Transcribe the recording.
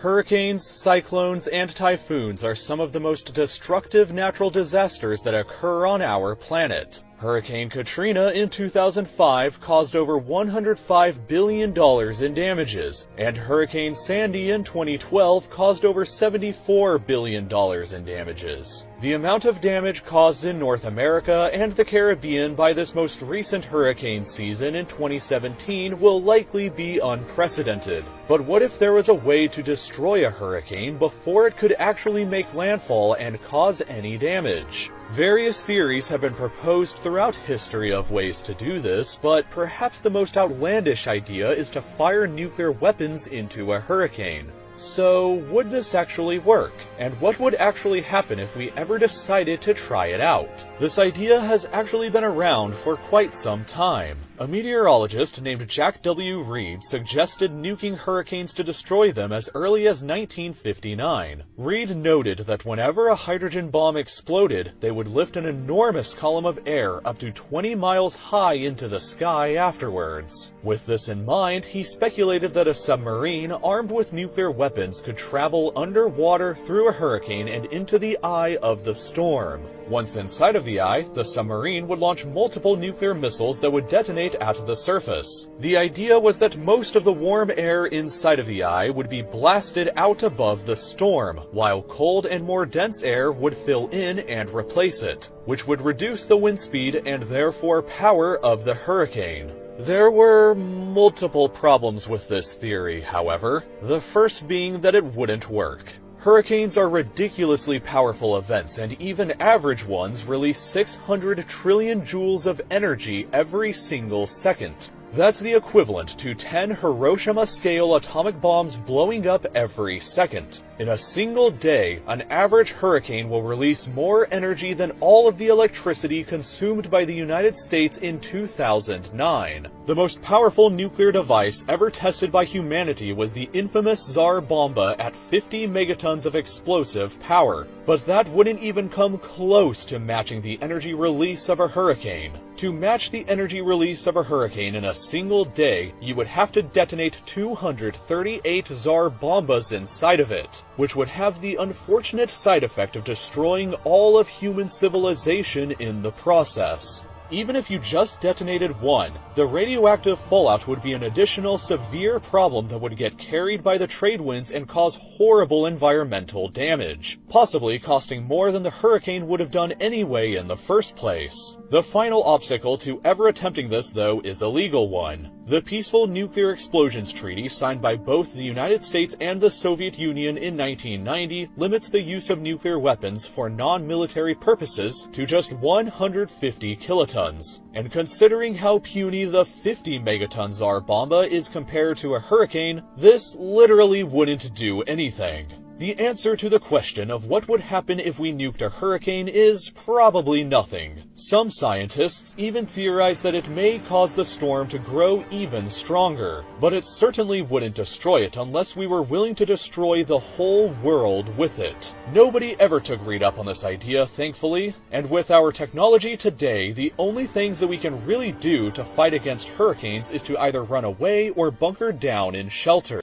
Hurricanes, cyclones, and typhoons are some of the most destructive natural disasters that occur on our planet. Hurricane Katrina in 2005 caused over $105 billion in damages, and Hurricane Sandy in 2012 caused over $74 billion in damages. The amount of damage caused in North America and the Caribbean by this most recent hurricane season in 2017 will likely be unprecedented. But what if there was a way to destroy a hurricane before it could actually make landfall and cause any damage? Various theories have been proposed throughout history of ways to do this, but perhaps the most outlandish idea is to fire nuclear weapons into a hurricane. So, would this actually work? And what would actually happen if we ever decided to try it out? This idea has actually been around for quite some time. A meteorologist named Jack W. Reed suggested nuking hurricanes to destroy them as early as 1959. Reed noted that whenever a hydrogen bomb exploded, they would lift an enormous column of air up to 20 miles high into the sky afterwards. With this in mind, he speculated that a submarine armed with nuclear weapons could travel underwater through a hurricane and into the eye of the storm. Once inside of the eye, the submarine would launch multiple nuclear missiles that would detonate at the surface. The idea was that most of the warm air inside of the eye would be blasted out above the storm, while cold and more dense air would fill in and replace it, which would reduce the wind speed and therefore power of the hurricane. There were multiple problems with this theory, however, the first being that it wouldn't work. Hurricanes are ridiculously powerful events, and even average ones release 600 trillion joules of energy every single second. That's the equivalent to 10 Hiroshima-scale atomic bombs blowing up every second. In a single day, an average hurricane will release more energy than all of the electricity consumed by the United States in 2009. The most powerful nuclear device ever tested by humanity was the infamous Tsar Bomba at 50 megatons of explosive power. But that wouldn't even come close to matching the energy release of a hurricane. To match the energy release of a hurricane in a single day, you would have to detonate 238 Tsar Bombas inside of it, which would have the unfortunate side effect of destroying all of human civilization in the process. Even if you just detonated one, the radioactive fallout would be an additional severe problem that would get carried by the trade winds and cause horrible environmental damage, possibly costing more than the hurricane would have done anyway in the first place. The final obstacle to ever attempting this, though, is a legal one. The Peaceful Nuclear Explosions Treaty, signed by both the United States and the Soviet Union in 1990, limits the use of nuclear weapons for non-military purposes to just 150 kilotons. And considering how puny the 50 megaton Tsar Bomba is compared to a hurricane, this literally wouldn't do anything. The answer to the question of what would happen if we nuked a hurricane is probably nothing. Some scientists even theorize that it may cause the storm to grow even stronger, but it certainly wouldn't destroy it unless we were willing to destroy the whole world with it. Nobody ever took Reed up on this idea, thankfully, and with our technology today, the only things that we can really do to fight against hurricanes is to either run away or bunker down in shelter.